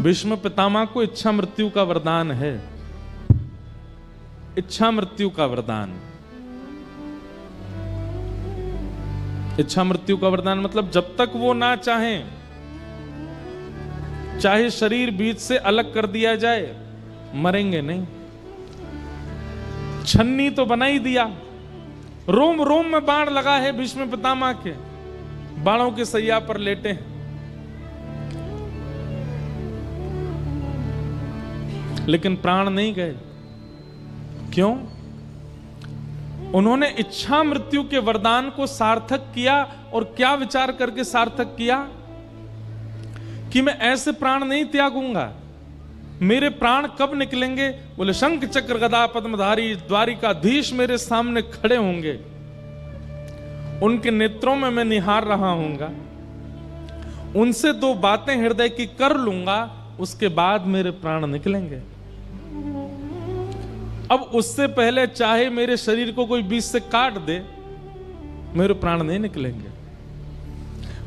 भीष्म पितामह को इच्छा मृत्यु का वरदान है। इच्छा मृत्यु का वरदान। इच्छा मृत्यु का वरदान मतलब जब तक वो ना चाहें, चाहे शरीर बीच से अलग कर दिया जाए, मरेंगे नहीं। छन्नी तो बना ही दिया, रोम रोम में बाण लगा है भीष्म पितामह के, बाणों के सैया पर लेटे हैं। लेकिन प्राण नहीं गए। क्यों? उन्होंने इच्छा मृत्यु के वरदान को सार्थक किया। और क्या विचार करके सार्थक किया? कि मैं ऐसे प्राण नहीं त्यागूंगा। मेरे प्राण कब निकलेंगे? बोले शंख चक्र गदा पद्मधारी द्वारिकाधीश मेरे सामने खड़े होंगे, उनके नेत्रों में मैं निहार रहा हूंगा, उनसे दो बातें हृदय की कर लूंगा, उसके बाद मेरे प्राण निकलेंगे। अब उससे पहले चाहे मेरे शरीर को कोई बीच से काट दे, मेरे प्राण नहीं निकलेंगे।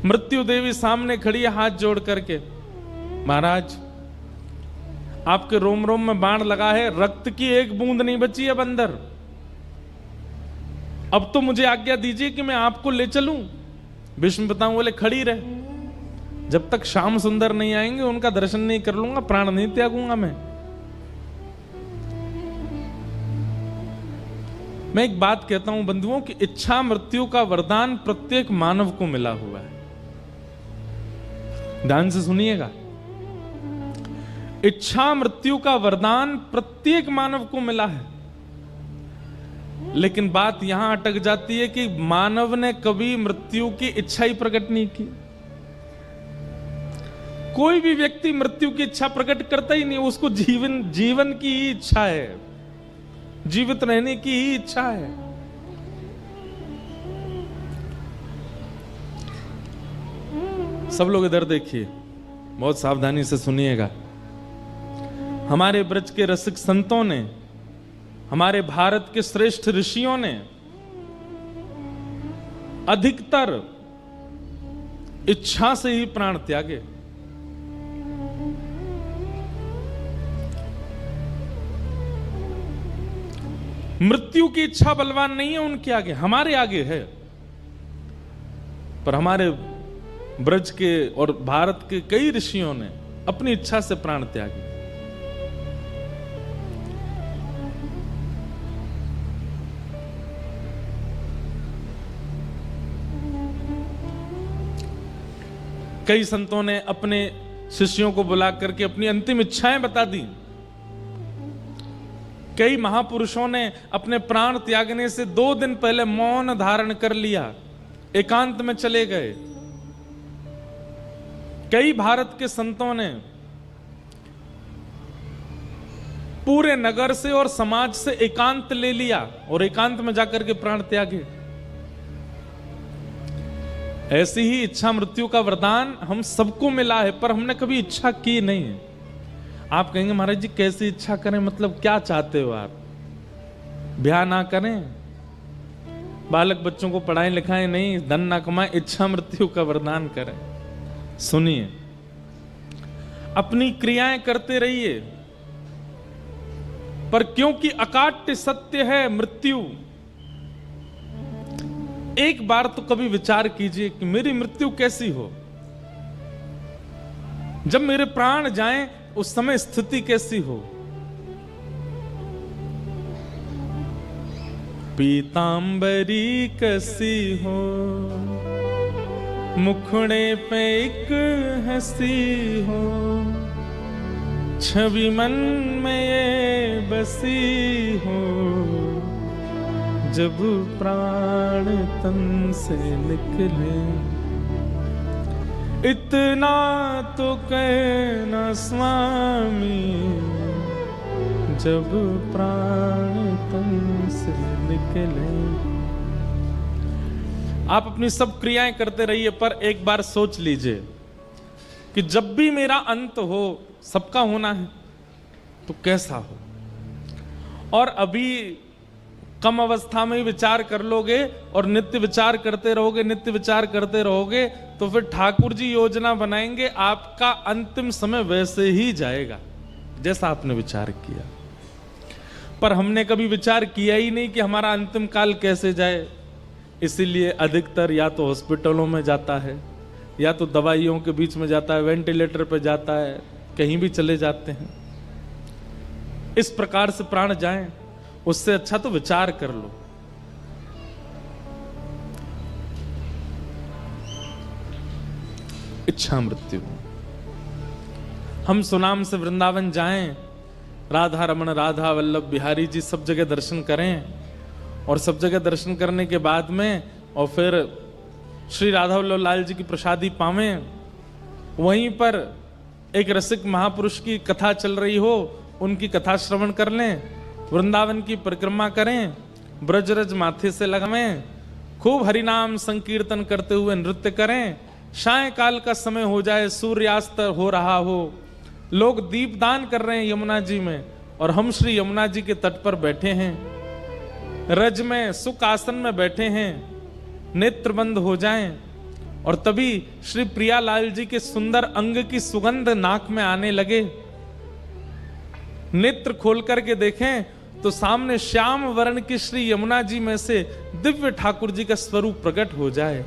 मृत्यु देवी सामने खड़ी है हाथ जोड़ करके, महाराज आपके रोम रोम में बाण लगा है, रक्त की एक बूंद नहीं बची है अंदर। अब तो मुझे आज्ञा दीजिए कि मैं आपको ले चलूं। भीष्म पितामह बोले खड़ी रहे, जब तक श्याम सुंदर नहीं आएंगे उनका दर्शन नहीं कर लूंगा, प्राण नहीं त्यागूंगा मैं एक बात कहता हूं बंधुओं कि इच्छा मृत्यु का वरदान प्रत्येक मानव को मिला हुआ है। ध्यान से सुनिएगा, इच्छा मृत्यु का वरदान प्रत्येक मानव को मिला है। लेकिन बात यहां अटक जाती है कि मानव ने कभी मृत्यु की इच्छा ही प्रकट नहीं की। कोई भी व्यक्ति मृत्यु की इच्छा प्रकट करता ही नहीं, उसको जीवन की ही इच्छा है, जीवित रहने की ही इच्छा है। सब लोग इधर देखिए, बहुत सावधानी से सुनिएगा। हमारे ब्रज के रसिक संतों ने, हमारे भारत के श्रेष्ठ ऋषियों ने अधिकतर इच्छा से ही प्राण त्यागे। मृत्यु की इच्छा बलवान नहीं है उनके आगे, हमारे आगे है। पर हमारे ब्रज के और भारत के कई ऋषियों ने अपनी इच्छा से प्राण त्यागे। कई संतों ने अपने शिष्यों को बुला करके अपनी अंतिम इच्छाएं बता दी। कई महापुरुषों ने अपने प्राण त्यागने से 2 दिन पहले मौन धारण कर लिया, एकांत में चले गए। कई भारत के संतों ने पूरे नगर से और समाज से एकांत ले लिया और एकांत में जाकर के प्राण त्यागे। ऐसी ही इच्छा मृत्यु का वरदान हम सबको मिला है, पर हमने कभी इच्छा की नहीं है। आप कहेंगे महाराज जी कैसी इच्छा करें, मतलब क्या चाहते हो आप? ब्याह ना करें, बालक बच्चों को पढ़ाएं लिखाएं नहीं, धन ना कमाएं, इच्छा मृत्यु का वरदान करें। सुनिए, अपनी क्रियाएं करते रहिए, पर क्योंकि अकाट्य सत्य है मृत्यु, एक बार तो कभी विचार कीजिए कि मेरी मृत्यु कैसी हो, जब मेरे प्राण जाएं उस समय स्थिति कैसी हो। पीतांबरी कसी हो, मुखड़े पे एक हंसी हो, छवि मन में ये बसी हो, जब प्राण तन से निकले। इतना तो कहना स्वामी, जब प्राण तन से निकले। आप अपनी सब क्रियाएं करते रहिए, पर एक बार सोच लीजिए कि जब भी मेरा अंत हो, सबका होना है, तो कैसा हो। और अभी कम अवस्था में ही विचार कर लोगे और नित्य विचार करते रहोगे, नित्य विचार करते रहोगे, तो फिर ठाकुर जी योजना बनाएंगे, आपका अंतिम समय वैसे ही जाएगा जैसा आपने विचार किया। पर हमने कभी विचार किया ही नहीं कि हमारा अंतिम काल कैसे जाए, इसीलिए अधिकतर या तो हॉस्पिटलों में जाता है, या तो दवाइयों के बीच में जाता है, वेंटिलेटर पर जाता है, कहीं भी चले जाते हैं। इस प्रकार से प्राण जाएं, उससे अच्छा तो विचार कर लो। इच्छा मृत्यु। हम सुनाम से वृंदावन जाएं, राधा रमन, राधा वल्लभ बिहारी जी सब जगह दर्शन करें, और सब जगह दर्शन करने के बाद में और फिर श्री राधा वल्लभ लाल जी की प्रसादी पावें। वहीं पर एक रसिक महापुरुष की कथा चल रही हो, उनकी कथा श्रवण कर लें, वृंदावन की परिक्रमा करें, ब्रजरज माथे से लगावें, खूब हरिनाम संकीर्तन करते हुए नृत्य करें। सायंकाल का समय हो जाए, सूर्यास्त हो रहा हो, लोग दीपदान कर रहे हैं यमुना जी में, और हम श्री यमुना जी के तट पर बैठे हैं, रज में सुख आसन में बैठे हैं, नेत्र बंद हो जाएं, और तभी श्री प्रियालाल जी के सुंदर अंग की सुगंध नाक में आने लगे। नेत्र खोल करके देखें तो सामने श्याम वर्ण की श्री यमुना जी में से दिव्य ठाकुर जी का स्वरूप प्रकट हो जाए।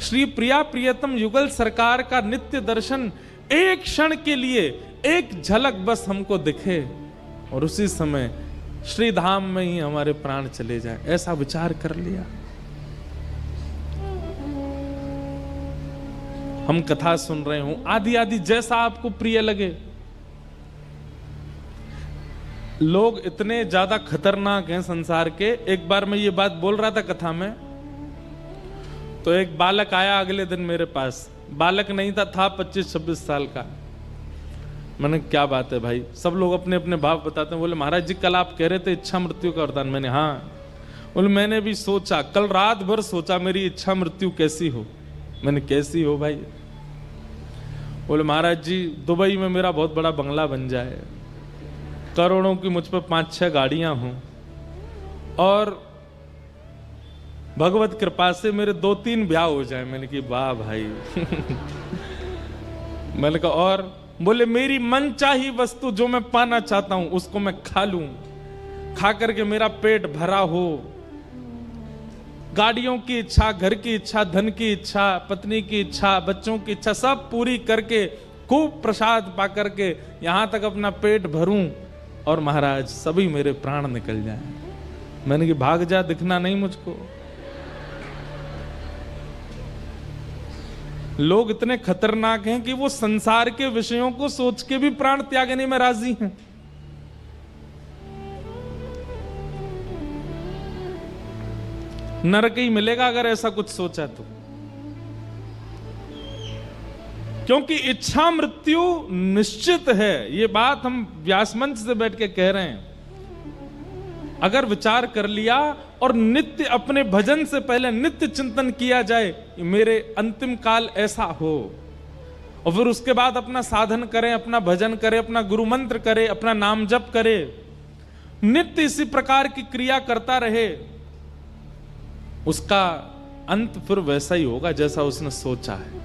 श्री प्रिया प्रियतम युगल सरकार का नित्य दर्शन एक क्षण के लिए, एक झलक बस हमको दिखे, और उसी समय श्री धाम में ही हमारे प्राण चले जाए, ऐसा विचार कर लिया। हम कथा सुन रहे हो, आदि आदि जैसा आपको प्रिय लगे। लोग इतने ज्यादा खतरनाक हैं संसार के। एक बार मैं ये बात बोल रहा था कथा में, तो एक बालक आया अगले दिन मेरे पास। बालक नहीं था 25-26 साल का। मैंने क्या बात है भाई, सब लोग अपने अपने भाव बताते हैं। बोले महाराज जी कल आप कह रहे थे इच्छा मृत्यु का वरदान। मैंने हाँ। बोले मैंने भी सोचा, कल रात भर सोचा मेरी इच्छा मृत्यु कैसी हो। मैंने कैसी हो भाई? बोले महाराज जी दुबई में मेरा बहुत बड़ा बंगला बन जाए, करोड़ों की मुझ पर 5-6 गाड़ियां हों, और भगवत कृपा से मेरे 2-3 ब्याह हो जाए। मैंने कहा वाह भाई। मैंने कहा और? बोले मेरी मनचाही वस्तु जो मैं पाना चाहता हूं उसको मैं खा लूं, खा करके मेरा पेट भरा हो, गाड़ियों की इच्छा, घर की इच्छा, धन की इच्छा, पत्नी की इच्छा, बच्चों की इच्छा सब पूरी करके खूब प्रसाद पा करके यहां तक अपना पेट भरूं, और महाराज सभी मेरे प्राण निकल जाएं। मैंने कि भाग जा, दिखना नहीं मुझको। लोग इतने खतरनाक हैं कि वो संसार के विषयों को सोच के भी प्राण त्यागने में राजी हैं। नरक ही मिलेगा अगर ऐसा कुछ सोचा तो, क्योंकि इच्छा मृत्यु निश्चित है। ये बात हम व्यास मंच से बैठ के कह रहे हैं। अगर विचार कर लिया और नित्य अपने भजन से पहले नित्य चिंतन किया जाए मेरे अंतिम काल ऐसा हो, और फिर उसके बाद अपना साधन करें, अपना भजन करें, अपना गुरु मंत्र करे, अपना नाम जप करे, नित्य इसी प्रकार की क्रिया करता रहे, उसका अंत फिर वैसा ही होगा जैसा उसने सोचा है।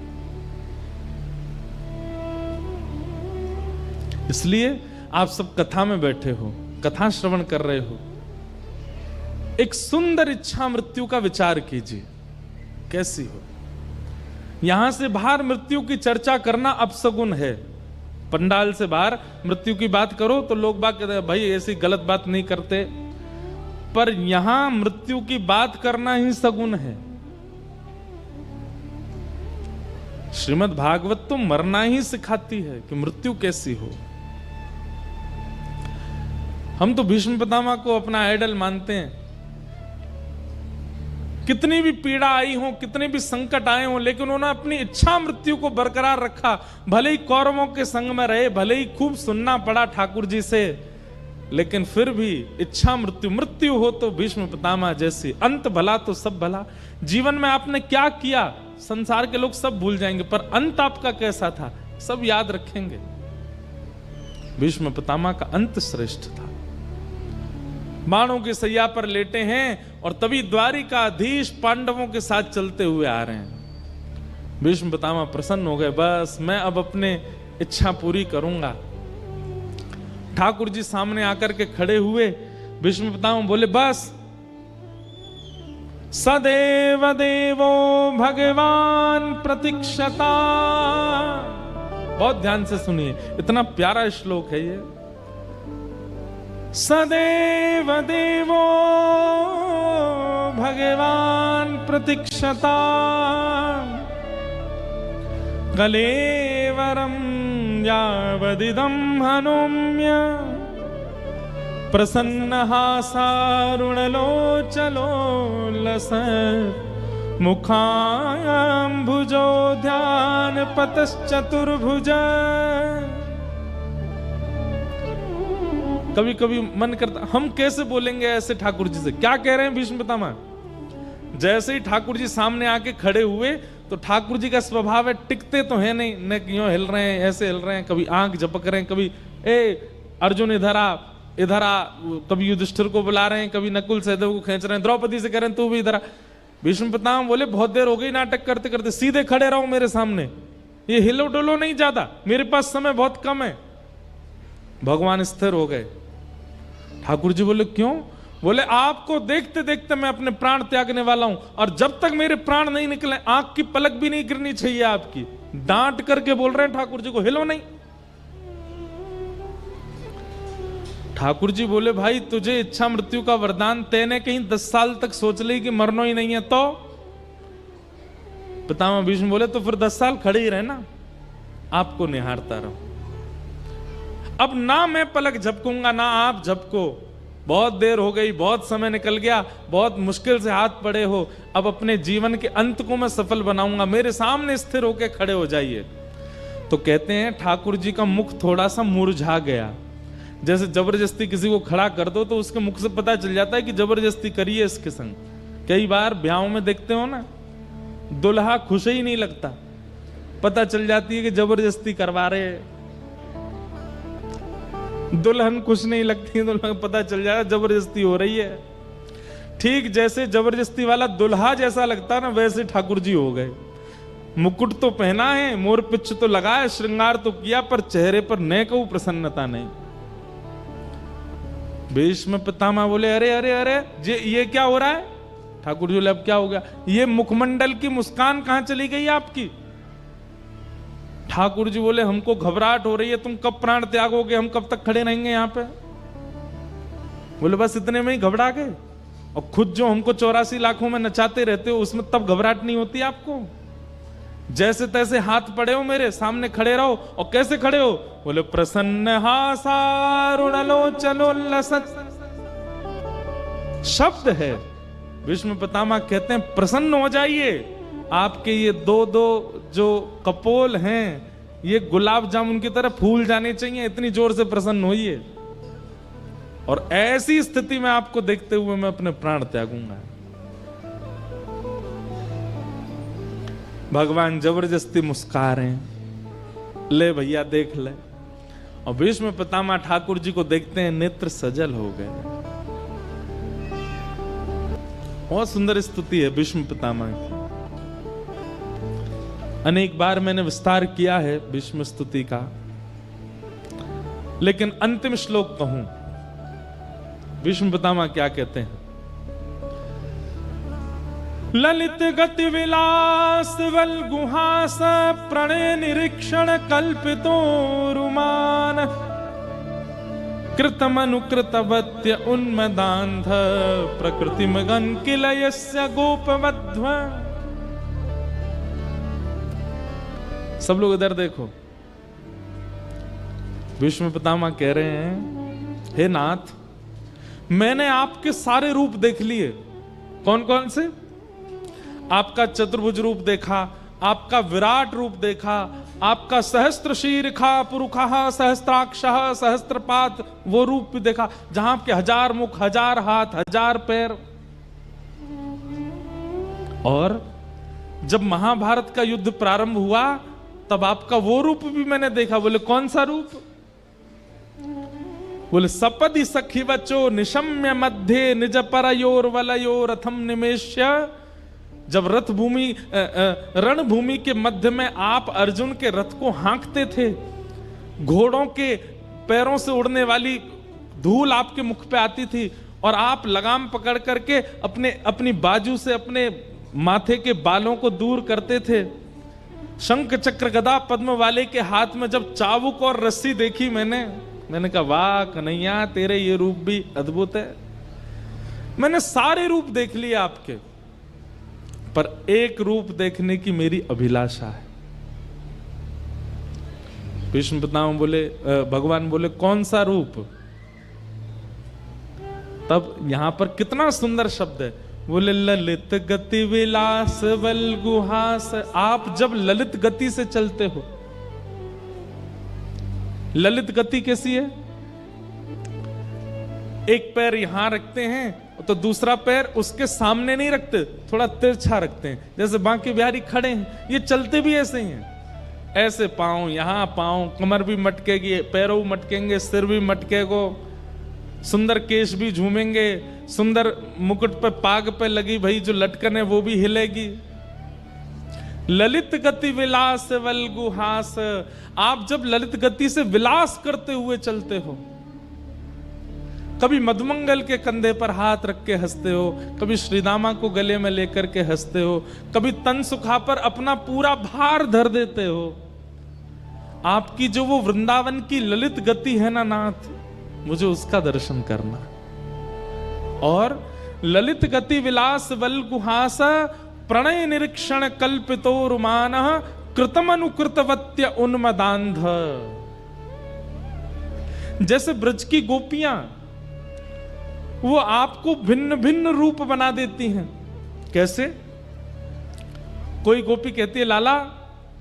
इसलिए आप सब कथा में बैठे हो, कथा श्रवण कर रहे हो, एक सुंदर इच्छा मृत्यु का विचार कीजिए कैसी हो। यहां से बाहर मृत्यु की चर्चा करना अपशगुन है। पंडाल से बाहर मृत्यु की बात करो तो लोग बात कहते हैं भाई ऐसी गलत बात नहीं करते, पर यहां मृत्यु की बात करना ही सगुन है। श्रीमद् भागवत तो मरना ही सिखाती है कि मृत्यु कैसी हो। हम तो भीष्म पितामह को अपना आइडल मानते हैं। कितनी भी पीड़ा आई हो, कितने भी संकट आए हो, लेकिन उन्होंने अपनी इच्छा मृत्यु को बरकरार रखा। भले ही कौरवों के संग में रहे, भले ही खूब सुनना पड़ा ठाकुर जी से, लेकिन फिर भी इच्छा मृत्यु, मृत्यु हो तो भीष्म पितामह जैसी, अंत भला तो सब भला। जीवन में आपने क्या किया संसार के लोग सब भूल जाएंगे, पर अंत आपका कैसा था सब याद रखेंगे। भीष्म पितामह का अंत श्रेष्ठ था। बाणों की सैया पर लेटे हैं और तभी द्वारिकाधीश पांडवों के साथ चलते हुए आ रहे हैं। भीष्म पितामह प्रसन्न हो गए, बस मैं अब अपने इच्छा पूरी करूंगा। ठाकुर जी सामने आकर के खड़े हुए। भीष्म पितामह बोले, बस सदैव देवो भगवान प्रतीक्षता। बहुत ध्यान से सुनिए, इतना प्यारा श्लोक है ये। सदैव देवो भगवान प्रतीक्षता कलेवरं यावदिदं हनोम्य प्रसन्नः सारुणलोचलोलस मुखाम्भुजो ध्यानपतश्चतुर्भुज। कभी कभी मन करता हम कैसे बोलेंगे ऐसे ठाकुर जी से, क्या कह रहे हैं भीष्म पितामह। जैसे ही ठाकुर जी सामने आके खड़े हुए तो ठाकुर जी का स्वभाव है, टिकते तो है नहीं, न क्यों हिल रहे हैं, ऐसे हिल रहे हैं, कभी आंख झपक रहे हैं, कभी ए अर्जुन इधर आ, कभी युधिष्ठिर को बुला रहे हैं, कभी नकुल सहदेव को खींच रहे हैं, द्रौपदी से कह रहे हैं तू भी इधर आ। भीष्म पितामह बोले, बहुत देर हो गई नाटक करते करते, सीधे खड़े रहो मेरे सामने, ये हिलो डोलो नहीं ज्यादा, मेरे पास समय बहुत कम है। भगवान स्थिर हो गए। ठाकुर जी बोले, क्यों? बोले, आपको देखते देखते मैं अपने प्राण त्यागने वाला हूं, और जब तक मेरे प्राण नहीं निकले आंख की पलक भी नहीं गिरनी चाहिए आपकी। डांट करके बोल रहे हैं ठाकुर जी को, हिलो नहीं। ठाकुर जी बोले, भाई तुझे इच्छा मृत्यु का वरदान, तेने कहीं 10 साल तक सोच ली कि मरना ही नहीं है तो? पितामह भीष्म बोले, तो फिर 10 साल खड़े ही रहे ना, आपको निहारता रहो। अब ना मैं पलक झपकूंगा ना आप झपको, बहुत देर हो गई, बहुत समय निकल गया, बहुत मुश्किल से हाथ पड़े हो, अब अपने जीवन के अंत को मैं सफल बनाऊंगा, मेरे सामने स्थिर होकर खड़े हो जाइए। तो कहते हैं ठाकुर जी का मुख थोड़ा सा मुरझा गया। जैसे जबरदस्ती किसी को खड़ा कर दो तो उसके मुख से पता चल जाता है कि जबरदस्ती करी है इसके संग। कई बार ब्याहों में देखते हो ना, दुल्हा खुश ही नहीं लगता, पता चल जाती है कि जबरदस्ती करवा रहे हैं। दुल्हन खुश नहीं लगती, दुल्हन पता चल जाएगा जबरदस्ती हो रही है। ठीक जैसे जबरदस्ती वाला दुल्हा जैसा लगता ना, वैसे ठाकुर जी हो गए। मुकुट तो पहना है, मोर पिच्छ तो लगाया, श्रृंगार तो किया, पर चेहरे पर न कहूं प्रसन्नता नहीं। भीष्म पितामह बोले, अरे अरे अरे ये क्या हो रहा है? ठाकुर जी बोले, अब क्या हो गया? ये मुखमंडल की मुस्कान कहां चली गई आपकी? ठाकुर जी बोले, हमको घबराहट हो रही है, तुम कब प्राण त्यागोगे, हम कब तक खड़े रहेंगे यहाँ पे? बोले, बस इतने में ही घबरा गए? और खुद जो हमको 84 लाखों में नचाते रहते हो, उसमें तब घबराहट नहीं होती आपको? जैसे तैसे हाथ पड़े हो मेरे सामने, खड़े रहो। और कैसे खड़े हो? बोले, प्रसन्न हासारुणलोचनोल्लस शब्द है। भीष्म पितामह कहते हैं, प्रसन्न हो जाइए, आपके ये दो जो कपोल हैं, ये गुलाब जामुन की तरह फूल जाने चाहिए, इतनी जोर से प्रसन्न होइए। और ऐसी स्थिति में आपको देखते हुए मैं अपने प्राण त्यागूंगा। भगवान जबरदस्ती मुस्कुरा रहे हैं, ले भैया देख ले। और भीष्म पितामह ठाकुर जी को देखते हैं, नेत्र सजल हो गए। बहुत सुंदर स्तुति है भीष्म पितामह की। अनेक बार मैंने विस्तार किया है भीष्म स्तुति का, लेकिन अंतिम श्लोक कहूं, भीष्म पितामह क्या कहते हैं? ललित गति विलास वल गुहास प्रणय निरीक्षण कल्पितो रुमान कृतमनुकृतवत्य उन्मदान्ध प्रकृति मगन किलयस्य गोपवध्व। सब लोग इधर देखो। भीष्म पितामह कह रहे हैं, हे नाथ, मैंने आपके सारे रूप देख लिए। कौन कौन से? आपका चतुर्भुज रूप देखा, आपका विराट रूप देखा, आपका सहस्त्र शीर्षा पुरुखः सहस्त्राक्षः सहस्त्रपात, वो रूप भी देखा, जहां आपके 1000 मुख, 1000 हाथ, 1000 पैर। और जब महाभारत का युद्ध प्रारंभ हुआ तब आपका वो रूप भी मैंने देखा। बोले, कौन सा रूप? बोले सपदि सखी बचो निशम्य मध्य निज परयोर वलयोर रथम निमेश्य। जब रथ भूमि रणभूमि के मध्य में आप अर्जुन के रथ को हाँकते थे, घोड़ों के पैरों से उड़ने वाली धूल आपके मुख पे आती थी और आप लगाम पकड़ करके अपनी बाजू से अपने माथे के बालों को दूर करते थे। शंख चक्र गदा पद्म वाले के हाथ में जब चाबुक और रस्सी देखी मैंने कहा वाह कन्हैया तेरे ये रूप भी अद्भुत है। मैंने सारे रूप देख लिए आपके, पर एक रूप देखने की मेरी अभिलाषा है। भीष्म पितामह बोले, भगवान बोले कौन सा रूप? तब यहां पर कितना सुंदर शब्द है, बोले ललित गति विलास बल गुहास। आप जब ललित गति से चलते हो, ललित गति कैसी है? एक पैर यहां रखते हैं तो दूसरा पैर उसके सामने नहीं रखते, थोड़ा तिरछा रखते हैं, जैसे बांके बिहारी खड़े हैं, ये चलते भी ऐसे ही हैं। ऐसे पांव यहां, पांव, कमर भी मटकेगी, पैरों मटकेंगे, सिर भी मटकेगो, सुंदर केश भी झूमेंगे, सुंदर मुकुट पे पाग पे लगी भाई जो लटकन है वो भी हिलेगी। ललित गति विलास वल गुहास। आप जब ललित गति से विलास करते हुए चलते हो, कभी मधुमंगल के कंधे पर हाथ रख के हंसते हो, कभी श्रीदामा को गले में लेकर के हंसते हो, कभी तन सुखा पर अपना पूरा भार धर देते हो। आपकी जो वो वृंदावन की ललित गति है ना नाथ, मुझे उसका दर्शन करना। और ललित गति विलास वल गुहास प्रणय निरीक्षण कल्पितो रुमान कृतमनुकृतवत्य उन्मदांध। जैसे ब्रज की गोपियां वो आपको भिन्न भिन्न रूप बना देती हैं। कैसे? कोई गोपी कहती है लाला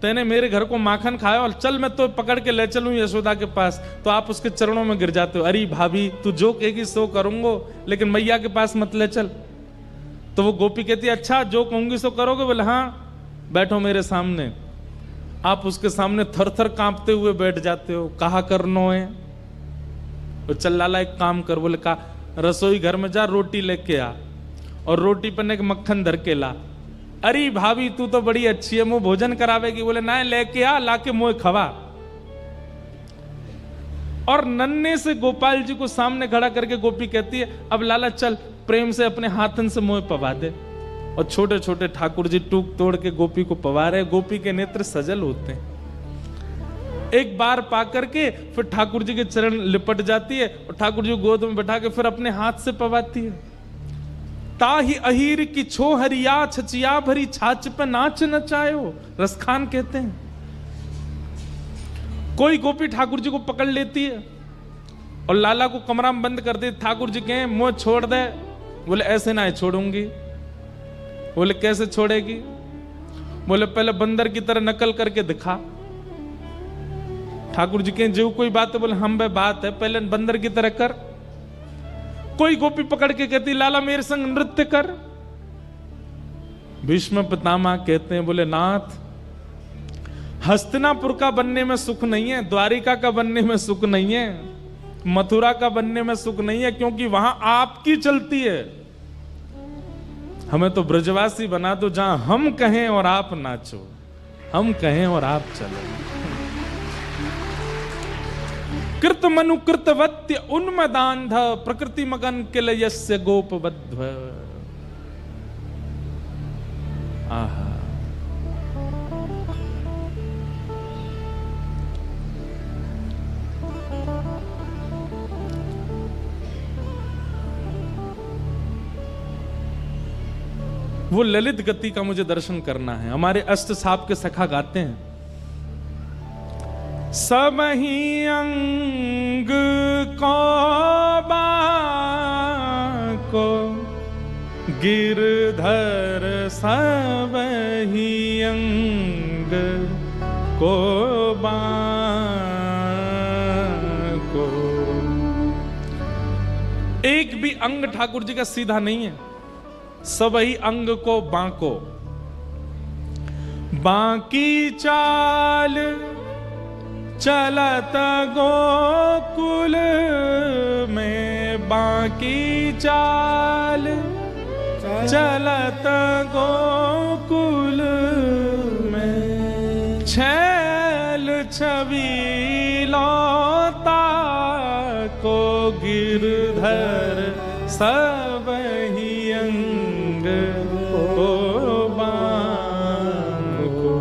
तैने मेरे घर को माखन खाया और चल मैं तो पकड़ के ले चलूं यशोदा के पास, तो आप उसके चरणों में गिर जाते हो, अरे भाभी तू जो कहेगी सो करूंगो, लेकिन मैया के पास मत ले चल। तो वो गोपी कहती है अच्छा जो कहूंगी सो करोगे? बोले हाँ बैठो मेरे सामने। आप उसके सामने थर थर कांपते हुए बैठ जाते हो, कहा करनो है? तो चल लाला एक काम कर। बोले का? रसोई घर में जा रोटी लेके आ और रोटी पर एक मक्खन धर के ला। अरे भाभी तू तो बड़ी अच्छी है, मुंह भोजन करावेगी? बोले ना लेके आ, लाके मुंह खवा। और नन्हे से गोपाल जी को सामने खड़ा करके गोपी कहती है अब लाला चल प्रेम से अपने हाथन से मुंह पवा दे। और छोटे छोटे ठाकुर जी टूक तोड़ के गोपी को पवा रहे, गोपी के नेत्र सजल होते हैं। एक बार पा करके फिर ठाकुर जी के चरण लिपट जाती है और ठाकुर जी गोद में बैठा के फिर अपने हाथ से पवाती है। ताही अहीर की छो हरिया छचिया भरी छाछ पे नाच नचायो, रसखान कहते हैं। कोई गोपी ठाकुर जी को पकड़ लेती है और लाला को कमरा में बंद कर दे। ठाकुर जी कहें मुंह छोड़ दे। बोले ऐसे ना छोड़ूंगी। बोले कैसे छोड़ेगी? बोले पहले बंदर की तरह नकल करके दिखा। ठाकुर जी कहें जो कोई बात है? बोले हम बे बात है, पहले बंदर की तरह कर। कोई गोपी पकड़ के कहती लाला मेरे संग नृत्य कर। भीष्म पितामह कहते हैं बोले नाथ हस्तिनापुर का बनने में सुख नहीं है, द्वारिका का बनने में सुख नहीं है, मथुरा का बनने में सुख नहीं है, क्योंकि वहां आपकी चलती है। हमें तो ब्रजवासी बना दो जहां हम कहें और आप नाचो, हम कहें और आप चलो। कृत मनु कृतवत्य उन्मदांध प्रकृति मगन किलयस्य गोपबद्ध। आहा वो ललित गति का मुझे दर्शन करना है। हमारे अष्ट साहब के सखा गाते हैं सब ही अंग को बाको गिरधर सब ही अंग को बाको। एक भी अंग ठाकुर जी का सीधा नहीं है, सब ही अंग को बांको। बांकी चाल चलत गोकुल बाकी चाल, चलत गोकुल में छैल छबीलौता को गिरधर सब ही अंग को बांग को।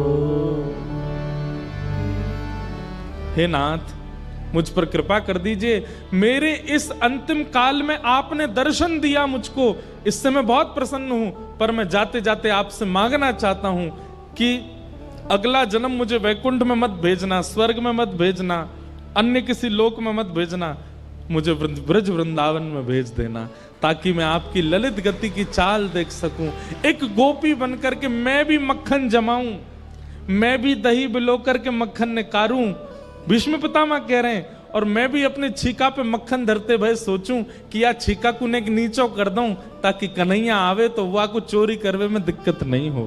हे नाथ, मुझ पर कृपा कर दीजिए। मेरे इस अंतिम काल में आपने दर्शन दिया मुझको, इससे मैं बहुत प्रसन्न हूं। पर मैं जाते जाते आपसे मांगना चाहता हूं कि अगला जन्म मुझे वैकुंठ में मत भेजना, स्वर्ग में मत भेजना, अन्य किसी लोक में मत भेजना, मुझे ब्रज वृंदावन में भेज देना, ताकि मैं आपकी ललित गति की चाल देख सकूं। एक गोपी बनकर के मैं भी मक्खन जमाऊं, मैं भी दही बिलो करके मक्खन निकारूं। भीष्म पितामह कह रहे हैं, और मैं भी अपने छीका पे मक्खन धरते भय सोचूं कि या छीका कुने के नीचो कर दूं, ताकि कन्हैया आवे तो वह को चोरी करवे में दिक्कत नहीं हो,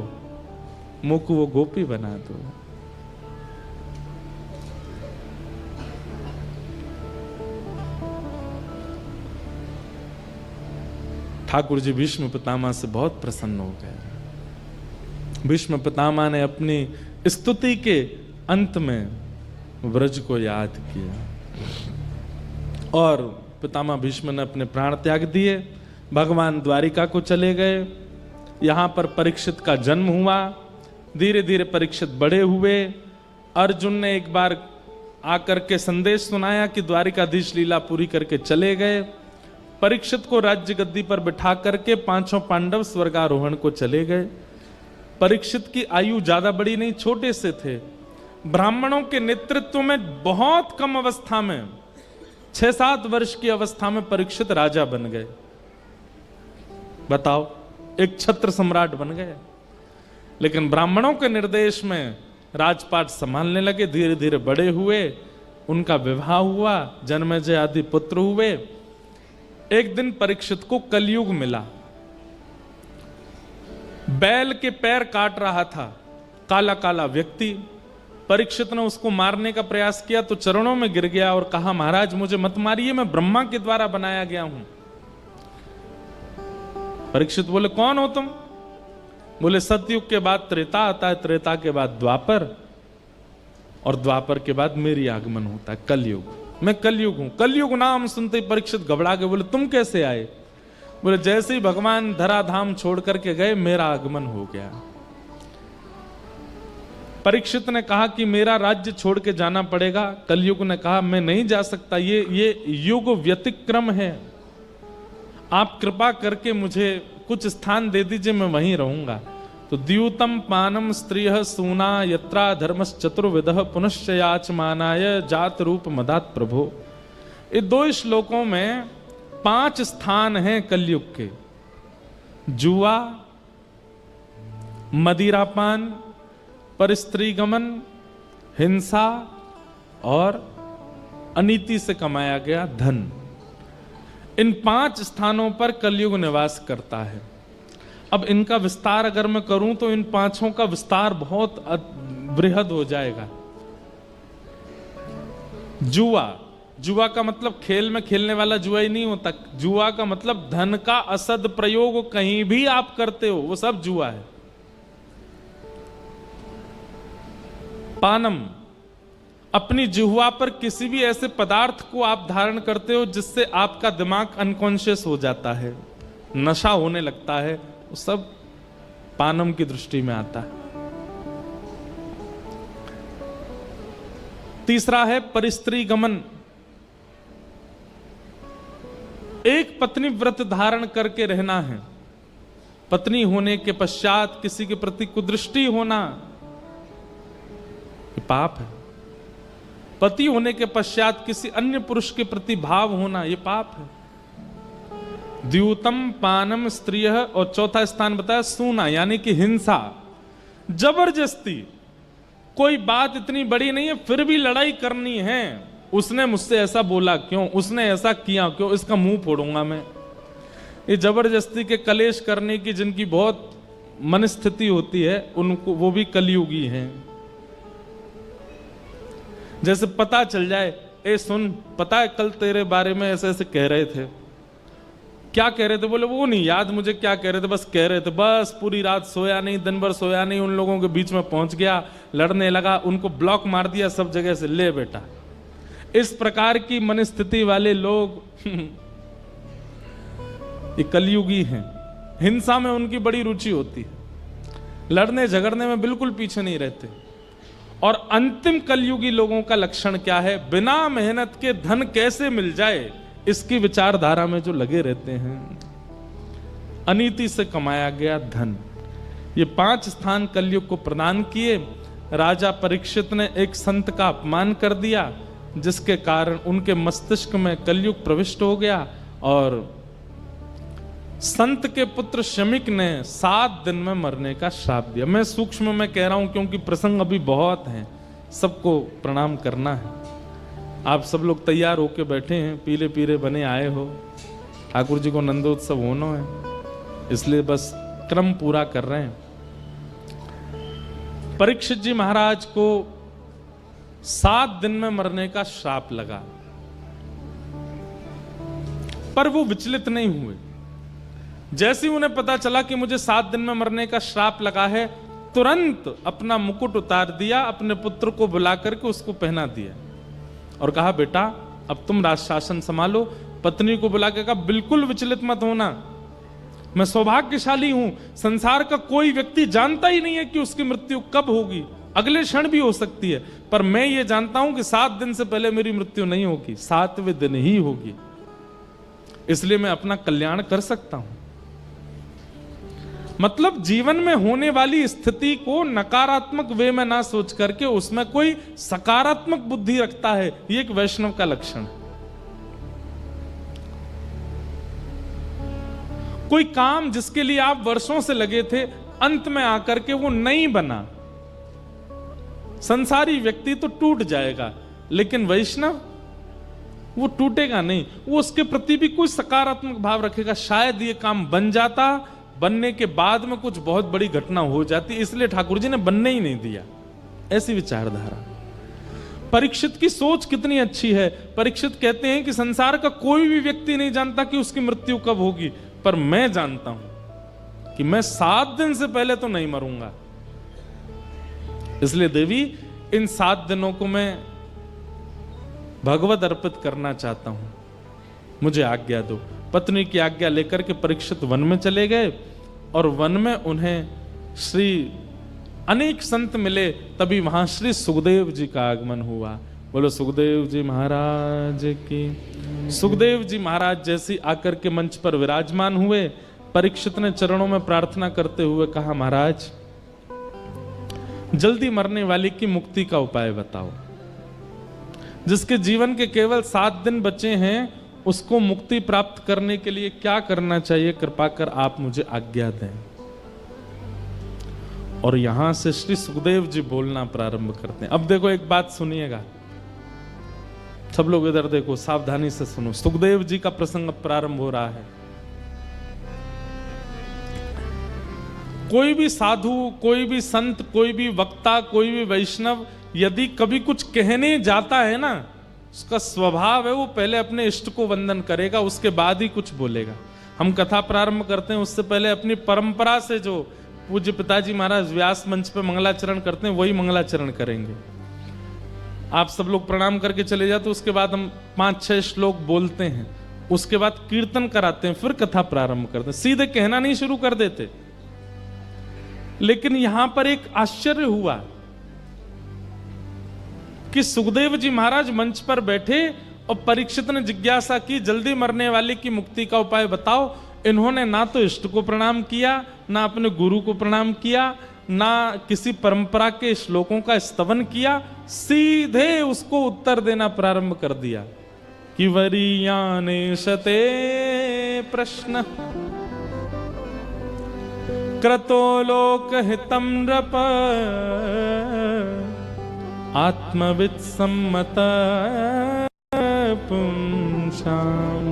मुख वो गोपी बना दो। ठाकुर जी भीष्म पितामह से बहुत प्रसन्न हो गए। भीष्म पितामह ने अपनी स्तुति के अंत में ब्रज को याद किया और पितामह भीष्म ने अपने प्राण त्याग दिए, भगवान द्वारिका को चले गए। यहां पर परीक्षित का जन्म हुआ, धीरे धीरे परीक्षित बड़े हुए। अर्जुन ने एक बार आकर के संदेश सुनाया कि द्वारिकाधीश लीला पूरी करके चले गए। परीक्षित को राज्य गद्दी पर बिठा करके पांचों पांडव स्वर्गारोहण को चले गए। परीक्षित की आयु ज्यादा बड़ी नहीं, छोटे से थे। ब्राह्मणों के नेतृत्व में बहुत कम अवस्था में, 6-7 वर्ष की अवस्था में परीक्षित राजा बन गए। बताओ, एक छत्र सम्राट बन गए। लेकिन ब्राह्मणों के निर्देश में राजपाट संभालने लगे, धीरे धीरे बड़े हुए, उनका विवाह हुआ, जन्मेजय आदि पुत्र हुए। एक दिन परीक्षित को कलयुग मिला। बैल के पैर काट रहा था काला काला व्यक्ति। परीक्षित ने उसको मारने का प्रयास किया तो चरणों में गिर गया और कहा, महाराज मुझे मत मारिए, मैं ब्रह्मा के द्वारा बनाया गया हूं। परीक्षित बोले, कौन हो तुम? बोले, सतयुग के बाद त्रेता आता है, त्रेता के बाद द्वापर, और द्वापर के बाद मेरी आगमन होता है कलयुग। मैं कलयुग हूं। कलयुग नाम सुनते ही परीक्षित घबरा गए। बोले, तुम कैसे आए? बोले, जैसे ही भगवान धराधाम छोड़ करके गए, मेरा आगमन हो गया। परीक्षित ने कहा कि मेरा राज्य छोड़ के जाना पड़ेगा। कलयुग ने कहा, मैं नहीं जा सकता, ये युग व्यतिक्रम है, आप कृपा करके मुझे कुछ स्थान दे दीजिए, मैं वहीं रहूंगा। तो द्यूतम पानम स्त्रियः सूना यत्रा धर्मश्चतुर्विधः पुनश्च याचमानाय जात रूप मदात प्रभो। ये 2 श्लोकों में 5 स्थान हैं कलयुग के। जुआ, मदिरापान, परस्त्री गमन, हिंसा और अनीति से कमाया गया धन। इन 5 स्थानों पर कलयुग निवास करता है। अब इनका विस्तार अगर मैं करूं तो इन 5 का विस्तार बहुत बृहद हो जाएगा। जुआ, जुआ का मतलब खेल में खेलने वाला जुआ ही नहीं होता। जुआ का मतलब धन का असद प्रयोग कहीं भी आप करते हो, वो सब जुआ है। पानम, अपनी जिह्वा पर किसी भी ऐसे पदार्थ को आप धारण करते हो जिससे आपका दिमाग अनकॉन्शियस हो जाता है, नशा होने लगता है, वो सब पानम की दृष्टि में आता है। तीसरा है परिस्त्री गमन, एक पत्नी व्रत धारण करके रहना है। पत्नी होने के पश्चात किसी के प्रति कुदृष्टि होना ये पाप है। पति होने के पश्चात किसी अन्य पुरुष के प्रति भाव होना ये पाप है। द्यूतम पानम स्त्रियः, और चौथा स्थान बताया सूना, यानी कि हिंसा, जबरदस्ती। कोई बात इतनी बड़ी नहीं है फिर भी लड़ाई करनी है। उसने मुझसे ऐसा बोला क्यों, उसने ऐसा किया क्यों, इसका मुंह फोड़ूंगा मैं। ये जबरदस्ती के कलेश करने की जिनकी बहुत मनस्थिति होती है, उनको वो भी कलयुगी हैं। जैसे पता चल जाए, ए सुन, पता है कल तेरे बारे में ऐसे ऐसे कह रहे थे, क्या कह रहे थे? बोले वो नहीं याद मुझे क्या कह रहे थे, बस कह रहे थे, बस पूरी रात सोया नहीं, दिन भर सोया नहीं, उन लोगों के बीच में पहुंच गया, लड़ने लगा, उनको ब्लॉक मार दिया सब जगह से, ले बेटा। इस प्रकार की मनस्थिति वाले लोग ये कलयुगी हैं। हिंसा में उनकी बड़ी रुचि होती है, लड़ने झगड़ने में बिल्कुल पीछे नहीं रहते। और अंतिम कलयुगी लोगों का लक्षण क्या है? बिना मेहनत के धन कैसे मिल जाए, इसकी विचारधारा में जो लगे रहते हैं। अनीति से कमाया गया धन, ये 5 स्थान कलयुग को प्रदान किए। राजा परीक्षित ने एक संत का अपमान कर दिया, जिसके कारण उनके मस्तिष्क में कलयुग प्रविष्ट हो गया। और संत के पुत्र शमिक ने 7 दिन में मरने का श्राप दिया। मैं सूक्ष्म में कह रहा हूं क्योंकि प्रसंग अभी बहुत हैं, सबको प्रणाम करना है। आप सब लोग तैयार होके बैठे हैं, पीले पीले बने आए हो, ठाकुर जी को नंदोत्सव होना है, इसलिए बस क्रम पूरा कर रहे हैं। परीक्षित जी महाराज को 7 दिन में मरने का श्राप लगा, पर वो विचलित नहीं हुए। जैसे ही उन्हें पता चला कि मुझे 7 दिन में मरने का श्राप लगा है, तुरंत अपना मुकुट उतार दिया, अपने पुत्र को बुला करके उसको पहना दिया और कहा, बेटा अब तुम राज शासन संभालो। पत्नी को बुला के कहा, बिल्कुल विचलित मत होना, मैं सौभाग्यशाली हूं, संसार का कोई व्यक्ति जानता ही नहीं है कि उसकी मृत्यु कब होगी, अगले क्षण भी हो सकती है, पर मैं ये जानता हूं कि 7 दिन से पहले मेरी मृत्यु नहीं होगी, 7वें दिन ही होगी, इसलिए मैं अपना कल्याण कर सकता हूं। मतलब जीवन में होने वाली स्थिति को नकारात्मक वे में ना सोच करके उसमें कोई सकारात्मक बुद्धि रखता है, ये एक वैष्णव का लक्षण है। कोई काम जिसके लिए आप वर्षों से लगे थे, अंत में आकर के वो नहीं बना, संसारी व्यक्ति तो टूट जाएगा, लेकिन वैष्णव वो टूटेगा नहीं, वो उसके प्रति भी कोई सकारात्मक भाव रखेगा। शायद ये काम बन जाता, बनने के बाद में कुछ बहुत बड़ी घटना हो जाती, इसलिए ठाकुर जी ने बनने ही नहीं दिया, ऐसी विचारधारा। परीक्षित की सोच कितनी अच्छी है। परीक्षित कहते हैं कि संसार का कोई भी व्यक्ति नहीं जानता कि उसकी मृत्यु कब होगी, पर मैं जानता हूं कि मैं 7 दिन से पहले तो नहीं मरूंगा, इसलिए देवी इन 7 दिनों को मैं भगवत अर्पित करना चाहता हूं, मुझे आज्ञा दो। पत्नी की आज्ञा लेकर के परीक्षित वन में चले गए और वन में उन्हें श्री अनेक संत मिले, तभी वहां श्री सुखदेव जी का आगमन हुआ। बोलो सुखदेव जी महाराज की। सुखदेव जी महाराज जैसे आकर के मंच पर विराजमान हुए, परीक्षित ने चरणों में प्रार्थना करते हुए कहा, महाराज जल्दी मरने वाले की मुक्ति का उपाय बताओ, जिसके जीवन के केवल 7 दिन बचे हैं, उसको मुक्ति प्राप्त करने के लिए क्या करना चाहिए, कृपा कर आप मुझे आज्ञा दें। और यहां से श्री सुखदेव जी बोलना प्रारंभ करते हैं। अब देखो एक बात सुनिएगा, सब लोग इधर देखो, सावधानी से सुनो। सुखदेव जी का प्रसंग प्रारंभ हो रहा है। कोई भी साधु, कोई भी संत, कोई भी वक्ता, कोई भी वैष्णव यदि कभी कुछ कहने जाता है ना, उसका स्वभाव है वो पहले अपने इष्ट को वंदन करेगा, उसके बाद ही कुछ बोलेगा। हम कथा प्रारंभ करते हैं उससे पहले अपनी परंपरा से जो पूज्य पिताजी महाराज व्यास मंच पे मंगलाचरण करते हैं, वही मंगलाचरण करेंगे। आप सब लोग प्रणाम करके चले जाते, उसके बाद हम 5-6 श्लोक बोलते हैं, उसके बाद कीर्तन कराते हैं, फिर कथा प्रारंभ करते हैं, सीधे कहना नहीं शुरू कर देते। लेकिन यहां पर एक आश्चर्य हुआ कि सुखदेव जी महाराज मंच पर बैठे और परीक्षित ने जिज्ञासा की, जल्दी मरने वाले की मुक्ति का उपाय बताओ। इन्होंने ना तो इष्ट को प्रणाम किया, ना अपने गुरु को प्रणाम किया, ना किसी परंपरा के श्लोकों का स्तवन किया, सीधे उसको उत्तर देना प्रारंभ कर दिया कि वरीयाने शते प्रश्न क्रतो लोक हितम नृप आत्मवित् सम्मत पुंसाम।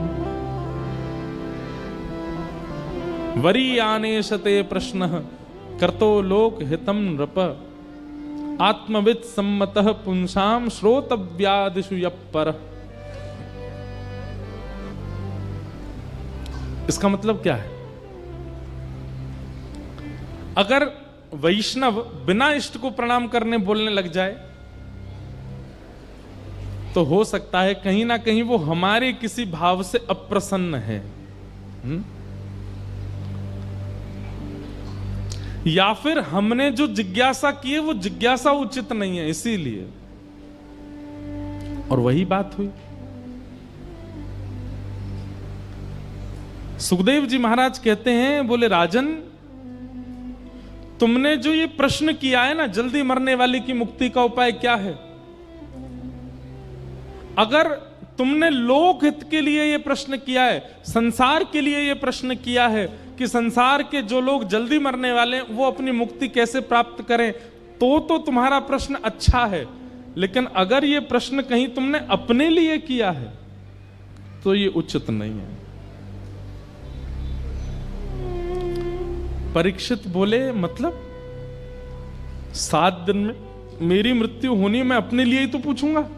वरीयानेशते प्रश्न कर्तो लोक हितम नृप आत्मवित् सम्मतः पुंसाम श्रोतव्यादिषु यः परः। इसका मतलब क्या है? अगर वैष्णव बिना इष्ट को प्रणाम करने बोलने लग जाए तो हो सकता है कहीं ना कहीं वो हमारे किसी भाव से अप्रसन्न है। या फिर हमने जो जिज्ञासा की है वो जिज्ञासा उचित नहीं है, इसीलिए। और वही बात हुई। सुखदेव जी महाराज कहते हैं, बोले राजन, तुमने जो ये प्रश्न किया है ना, जल्दी मरने वाले की मुक्ति का उपाय क्या है, अगर तुमने लोक हित के लिए ये प्रश्न किया है, संसार के लिए ये प्रश्न किया है कि संसार के जो लोग जल्दी मरने वाले हैं वो अपनी मुक्ति कैसे प्राप्त करें, तो तुम्हारा प्रश्न अच्छा है। लेकिन अगर ये प्रश्न कहीं तुमने अपने लिए किया है तो ये उचित नहीं है। परीक्षित बोले, मतलब 7 दिन में मेरी मृत्यु होनी, मैं अपने लिए ही तो पूछूंगा।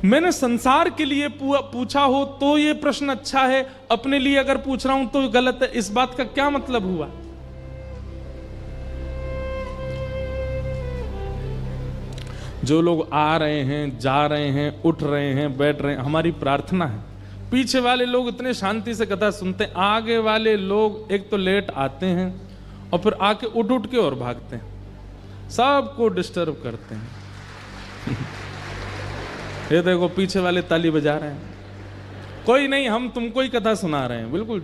मैंने संसार के लिए पूछा हो तो ये प्रश्न अच्छा है, अपने लिए अगर पूछ रहा हूं तो गलत है। इस बात का क्या मतलब हुआ? जो लोग आ रहे हैं, जा रहे हैं, उठ रहे हैं, बैठ रहे हैं, हमारी प्रार्थना है। पीछे वाले लोग इतने शांति से कथा सुनते हैं, आगे वाले लोग एक तो लेट आते हैं और फिर आके उठ उठ के और भागते हैं, सबको डिस्टर्ब करते हैं। ये देखो पीछे वाले ताली बजा रहे हैं, कोई नहीं, हम तुमको ही कथा सुना रहे हैं। बिल्कुल,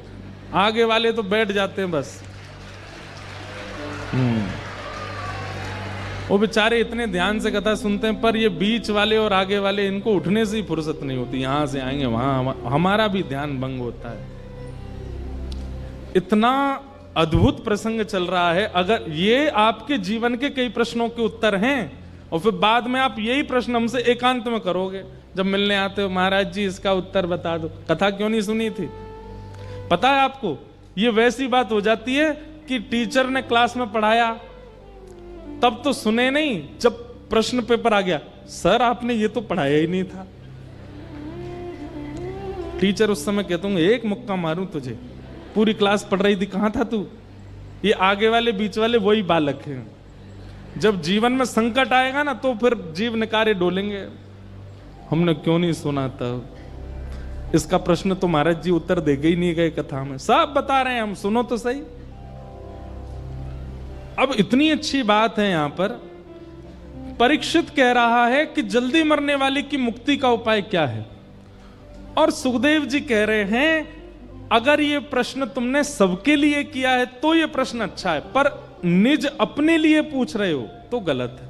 आगे वाले तो बैठ जाते हैं बस। वो बेचारे इतने ध्यान से कथा सुनते हैं, पर ये बीच वाले और आगे वाले, इनको उठने से ही फुर्सत नहीं होती। यहां से आएंगे वहां, हमारा भी ध्यान भंग होता है। इतना अद्भुत प्रसंग चल रहा है। अगर ये आपके जीवन के कई प्रश्नों के उत्तर हैं और फिर बाद में आप यही प्रश्न हमसे एकांत में करोगे, जब मिलने आते हो, महाराज जी इसका उत्तर बता दो, कथा क्यों नहीं सुनी थी? पता है आपको, ये वैसी बात हो जाती है कि टीचर ने क्लास में पढ़ाया, तब तो सुने नहीं, जब प्रश्न पेपर आ गया, सर आपने ये तो पढ़ाया ही नहीं था। टीचर उस समय कहता हूँ, एक मुक्का मारूं तुझे, पूरी क्लास पढ़ रही थी, कहां था तू? ये आगे वाले बीच वाले वही बालक हैं। जब जीवन में संकट आएगा ना तो फिर जीव निकारे डोलेंगे, हमने क्यों नहीं सुना था, इसका प्रश्न तो महाराज जी उत्तर देके ही नहीं गए कथा में, सब बता रहे हैं हम, सुनो तो सही। अब इतनी अच्छी बात है, यहां पर परीक्षित कह रहा है कि जल्दी मरने वाले की मुक्ति का उपाय क्या है, और सुखदेव जी कह रहे हैं अगर ये प्रश्न तुमने सबके लिए किया है तो ये प्रश्न अच्छा है, पर निज अपने लिए पूछ रहे हो तो गलत है।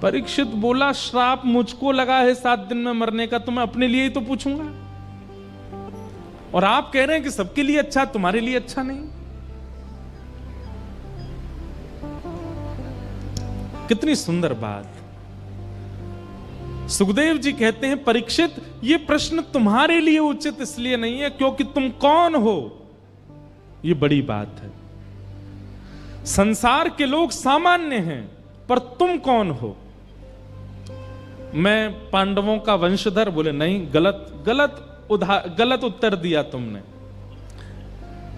परीक्षित बोला, श्राप मुझको लगा है 7 दिन में मरने का, तो मैं अपने लिए ही तो पूछूंगा, और आप कह रहे हैं कि सबके लिए अच्छा, तुम्हारे लिए अच्छा नहीं। कितनी सुंदर बात। सुखदेव जी कहते हैं, परीक्षित ये प्रश्न तुम्हारे लिए उचित इसलिए नहीं है क्योंकि तुम कौन हो, ये बड़ी बात है। संसार के लोग सामान्य हैं, पर तुम कौन हो? मैं पांडवों का वंशधर, बोले नहीं, गलत उत्तर दिया तुमने।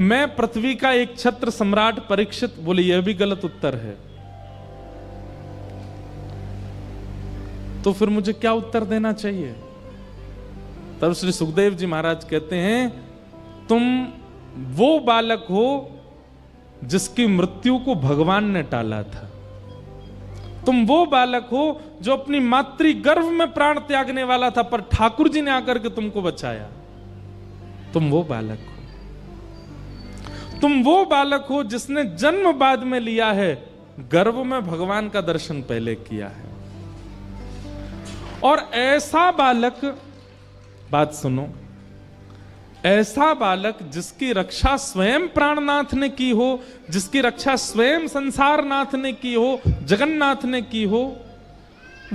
मैं पृथ्वी का एक छत्र सम्राट परीक्षित, बोले यह भी गलत उत्तर है। तो फिर मुझे क्या उत्तर देना चाहिए? तब श्री सुखदेव जी महाराज कहते हैं, तुम वो बालक हो जिसकी मृत्यु को भगवान ने टाला था। तुम वो बालक हो जो अपनी मातृ गर्भ में प्राण त्यागने वाला था, पर ठाकुर जी ने आकर के तुमको बचाया। तुम वो बालक हो। तुम वो बालक हो जिसने जन्म बाद में लिया है, गर्भ में भगवान का दर्शन पहले किया है। और ऐसा बालक, बात सुनो, ऐसा बालक जिसकी रक्षा स्वयं प्राणनाथ ने की हो, जिसकी रक्षा स्वयं संसारनाथ ने की हो, जगन्नाथ ने की हो,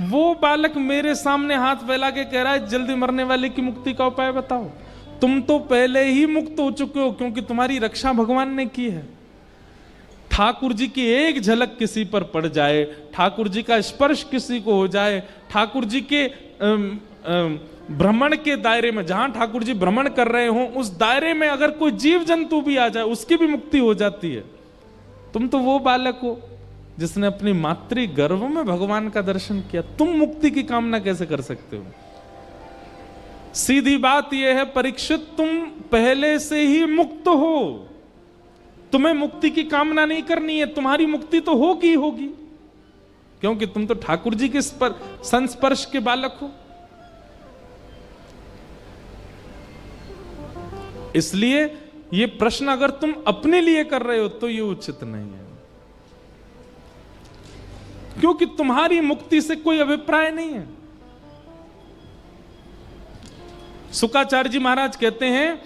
वो बालक मेरे सामने हाथ फैला के कह रहा है जल्दी मरने वाले की मुक्ति का उपाय बताओ। तुम तो पहले ही मुक्त हो चुके हो क्योंकि तुम्हारी रक्षा भगवान ने की है। ठाकुर जी की एक झलक किसी पर पड़ जाए, ठाकुर जी का स्पर्श किसी को हो जाए, ठाकुर जी के भ्रमण के दायरे में, जहां ठाकुर जी भ्रमण कर रहे हो, उस दायरे में अगर कोई जीव जंतु भी आ जाए उसकी भी मुक्ति हो जाती है। तुम तो वो बालक हो जिसने अपनी मातृ गर्भ में भगवान का दर्शन किया, तुम मुक्ति की कामना कैसे कर सकते हो? सीधी बात यह है परीक्षित, तुम पहले से ही मुक्त हो, तुम्हें मुक्ति की कामना नहीं करनी है, तुम्हारी मुक्ति तो होगी होगी, क्योंकि तुम तो ठाकुर जी के संस्पर्श के बालक हो। इसलिए ये प्रश्न अगर तुम अपने लिए कर रहे हो तो ये उचित नहीं है, क्योंकि तुम्हारी मुक्ति से कोई अभिप्राय नहीं है। शुक्राचार्य जी महाराज कहते हैं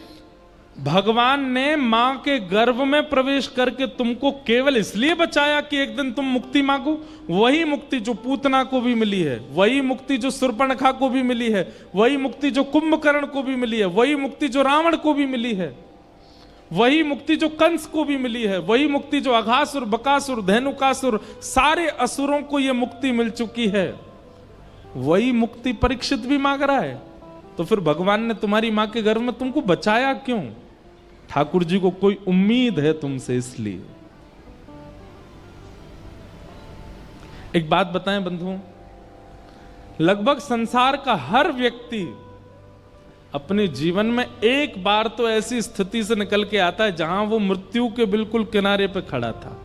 भगवान ने मां के गर्भ में प्रवेश करके तुमको केवल इसलिए बचाया कि एक दिन तुम मुक्ति मांगो। वही मुक्ति जो पूतना को भी मिली है, वही मुक्ति जो शूर्पणखा को भी मिली है, वही मुक्ति जो कुंभकर्ण को भी मिली है, वही मुक्ति जो रावण को भी मिली है, वही मुक्ति जो कंस को भी मिली है, वही मुक्ति जो अघासुर, बकासुर, धेनुकासुर, सारे असुरों को यह मुक्ति मिल चुकी है, वही मुक्ति परीक्षित भी मांग रहा है। तो फिर भगवान ने तुम्हारी मां के गर्भ में तुमको बचाया क्यों? ठाकुर जी को कोई उम्मीद है तुमसे, इसलिए। एक बात बताएं बंधुओं, लगभग संसार का हर व्यक्ति अपने जीवन में एक बार तो ऐसी स्थिति से निकल के आता है जहां वो मृत्यु के बिल्कुल किनारे पे खड़ा था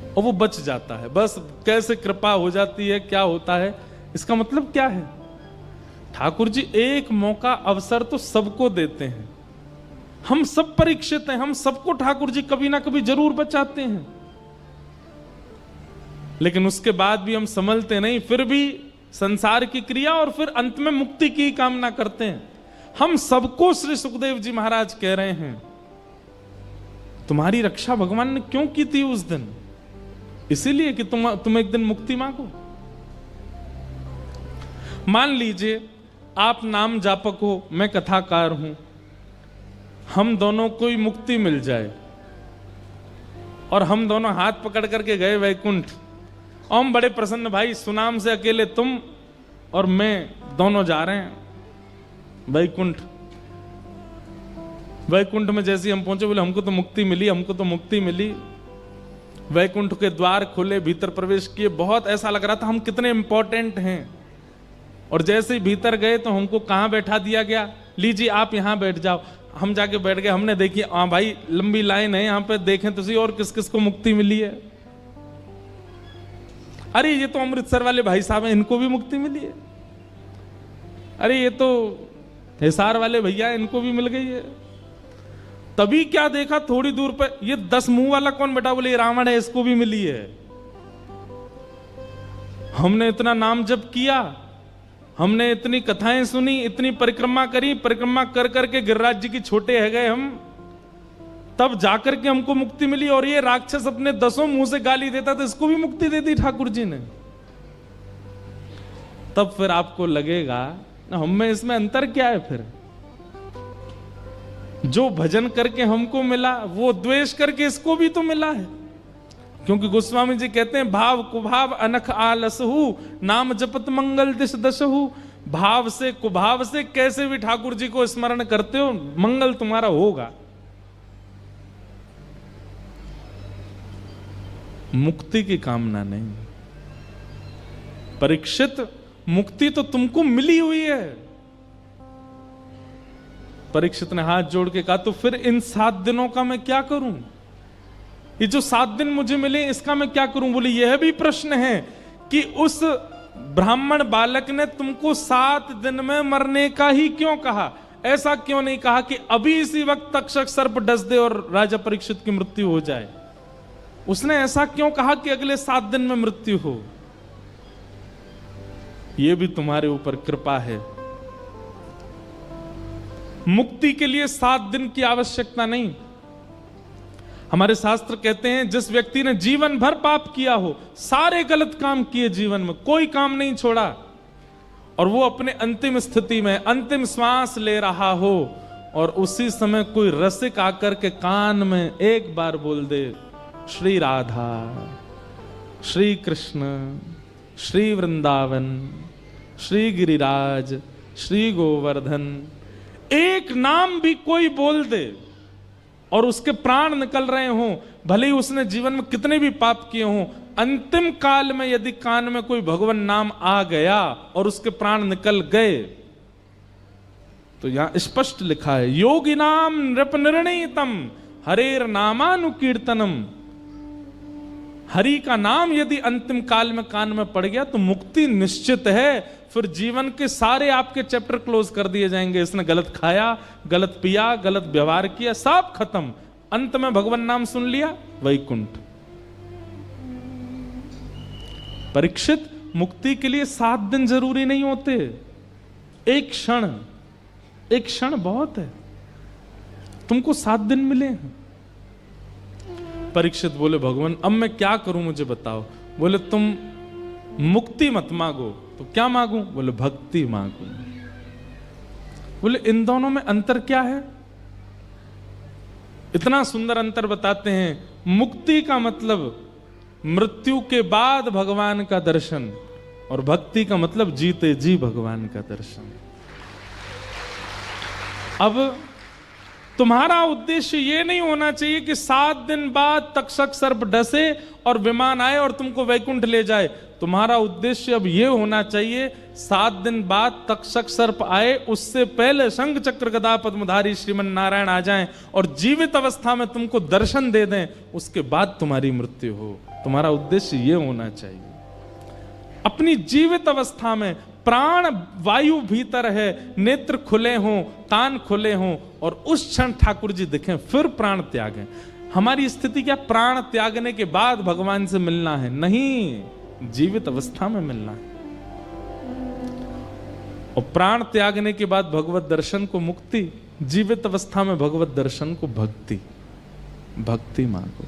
और वो बच जाता है। बस कैसे कृपा हो जाती है, क्या होता है, इसका मतलब क्या है? ठाकुर जी एक मौका, अवसर तो सबको देते हैं। हम सब परीक्षित हैं, हम सबको ठाकुर जी कभी ना कभी जरूर बचाते हैं, लेकिन उसके बाद भी हम संभलते नहीं, फिर भी संसार की क्रिया और फिर अंत में मुक्ति की कामना करते हैं। हम सबको श्री सुखदेव जी महाराज कह रहे हैं तुम्हारी रक्षा भगवान ने क्यों की थी उस दिन? इसीलिए कि तुम एक दिन मुक्ति मांगो। मान लीजिए आप नाम जापक हो, मैं कथाकार हूं, हम दोनों को ही मुक्ति मिल जाए और हम दोनों हाथ पकड़ करके गए वैकुंठ, और हम बड़े प्रसन्न, भाई सुनाम से अकेले तुम और मैं दोनों जा रहे हैं वैकुंठ। वैकुंठ में जैसे हम पहुंचे बोले हमको तो मुक्ति मिली, हमको तो मुक्ति मिली। वैकुंठ के द्वार खुले, भीतर प्रवेश किए, बहुत ऐसा लग रहा था हम कितने इंपॉर्टेंट हैं। और जैसे ही भीतर गए तो हमको कहां बैठा दिया गया, लीजिए आप यहां बैठ जाओ। हम जाके बैठ गए, हमने देखी हाँ भाई लंबी लाइन है यहां पे, देखें तुझे और किस किस को मुक्ति मिली है। अरे ये तो अमृतसर वाले भाई साहब हैं, इनको भी मुक्ति मिली है। अरे ये तो हिसार वाले भैया, इनको भी मिल गई है। तभी क्या देखा थोड़ी दूर पे, ये 10 मुंह वाला कौन बैठा, बोले ये रावण है, इसको भी मिली है। हमने इतना नाम जप किया, हमने इतनी कथाएं सुनी, इतनी परिक्रमा करी, परिक्रमा कर करके गिरिराज जी की छोटे है गए हम, तब जाकर के हमको मुक्ति मिली। और ये राक्षस अपने 10 मुंह से गाली देता था, इसको भी मुक्ति दे दी ठाकुर जी ने। तब फिर आपको लगेगा हम में इसमें अंतर क्या है? फिर जो भजन करके हमको मिला वो द्वेष करके इसको भी तो मिला है। क्योंकि गोस्वामी जी कहते हैं भाव कुभाव अनख आलसहु, नाम जपत मंगल दिश दशहु। भाव से कुभाव से कैसे भी ठाकुर जी को स्मरण करते हो, मंगल तुम्हारा होगा। मुक्ति की कामना नहीं। परीक्षित, मुक्ति तो तुमको मिली हुई है। परीक्षित ने हाथ जोड़ के कहा तो फिर इन 7 दिनों का मैं क्या करूं? ये जो 7 दिन मुझे मिले इसका मैं क्या करूं? बोले यह भी प्रश्न है कि उस ब्राह्मण बालक ने तुमको 7 दिन में मरने का ही क्यों कहा? ऐसा क्यों नहीं कहा कि अभी इसी वक्त तक्षक सर्प डस दे और राजा परीक्षित की मृत्यु हो जाए? उसने ऐसा क्यों कहा कि अगले 7 दिन में मृत्यु हो? यह भी तुम्हारे ऊपर कृपा है। मुक्ति के लिए 7 दिन की आवश्यकता नहीं। हमारे शास्त्र कहते हैं जिस व्यक्ति ने जीवन भर पाप किया हो, सारे गलत काम किए जीवन में, कोई काम नहीं छोड़ा, और वो अपने अंतिम स्थिति में अंतिम श्वास ले रहा हो और उसी समय कोई रसिक आकर के कान में एक बार बोल दे श्री राधा, श्री कृष्ण, श्री वृंदावन, श्री गिरिराज, श्री गोवर्धन, एक नाम भी कोई बोल दे और उसके प्राण निकल रहे हों, भले ही उसने जीवन में कितने भी पाप किए हों, अंतिम काल में यदि कान में कोई भगवान नाम आ गया और उसके प्राण निकल गए, तो यहां स्पष्ट लिखा है योगिनाम नृप निर्णीतम हरेर नामानुकीर्तनम। हरि का नाम यदि अंतिम काल में कान में पड़ गया तो मुक्ति निश्चित है। फिर जीवन के सारे आपके चैप्टर क्लोज कर दिए जाएंगे। इसने गलत खाया, गलत पिया, गलत व्यवहार किया, सब खत्म। अंत में भगवान नाम सुन लिया, वैकुंठ। परीक्षित, मुक्ति के लिए 7 दिन जरूरी नहीं होते, एक क्षण बहुत है। तुमको 7 दिन मिले हैं। परीक्षित बोले भगवान अब मैं क्या करूं, मुझे बताओ। बोले तुम मुक्ति मत मांगो तो क्या मांगू? बोले भक्ति मांगू। बोले इन दोनों में अंतर क्या है? इतना सुंदर अंतर बताते हैं। मुक्ति का मतलब मृत्यु के बाद भगवान का दर्शन, और भक्ति का मतलब जीते जी भगवान का दर्शन। अब तुम्हारा उद्देश्य ये नहीं होना चाहिए कि 7 दिन बाद तक्षक सर्प डसे और विमान आए और तुमको वैकुंठ ले जाए। तुम्हारा उद्देश्य अब ये होना चाहिए 7 दिन बाद तक्षक सर्प आए, उससे पहले शंख चक्र गदा पद्मधारी श्रीमन नारायण आ जाएं और जीवित अवस्था में तुमको दर्शन दे दें, उसके बाद तुम्हारी मृत्यु हो। तुम्हारा उद्देश्य ये होना चाहिए। अपनी जीवित अवस्था में प्राण वायु भीतर है, नेत्र खुले हों, कान खुले हों और उस क्षण ठाकुर जी दिखें, फिर प्राण त्यागें। हमारी स्थिति क्या? प्राण त्यागने के बाद भगवान से मिलना है? नहीं, जीवित अवस्था में मिलना है। और प्राण त्यागने के बाद भगवत दर्शन को मुक्ति, जीवित अवस्था में भगवत दर्शन को भक्ति। भक्ति मांगो।